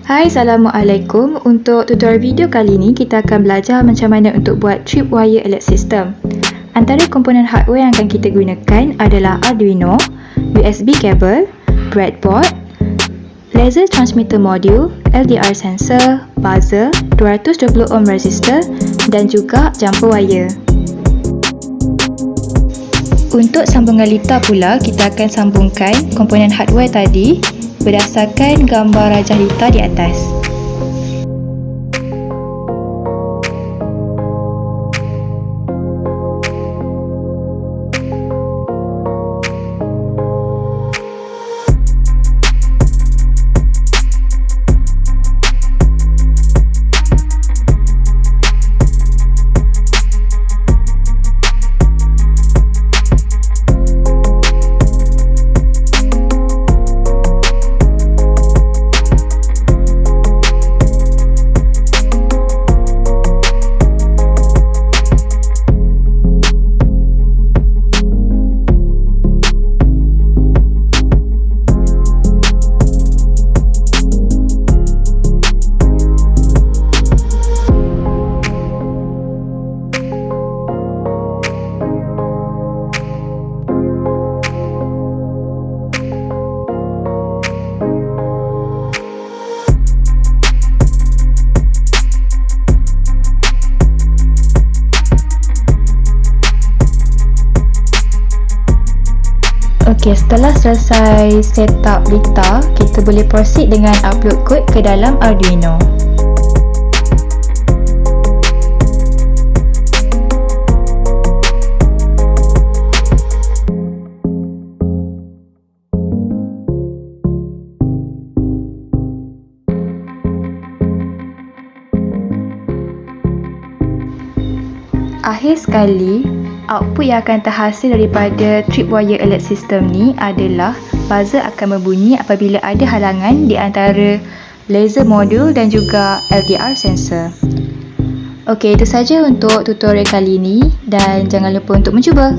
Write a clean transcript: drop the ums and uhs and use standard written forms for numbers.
Hai, Assalamualaikum. Untuk tutorial video kali ini, kita akan belajar macam mana untuk buat TripWire alert system. Antara komponen hardware yang akan kita gunakan adalah Arduino, USB cable, breadboard, laser transmitter module, LDR sensor, buzzer, 220 ohm resistor dan juga jumper wire. Untuk sambungan litar pula, kita akan sambungkan komponen hardware tadi berdasarkan gambar rajah litar di atas. Okey, setelah selesai setup litar, kita boleh proceed dengan upload kod ke dalam Arduino. Akhir sekali, output yang akan terhasil daripada TripWire alert system ni adalah buzzer akan berbunyi apabila ada halangan di antara laser module dan juga LDR sensor. Okey, itu saja untuk tutorial kali ini dan jangan lupa untuk mencuba.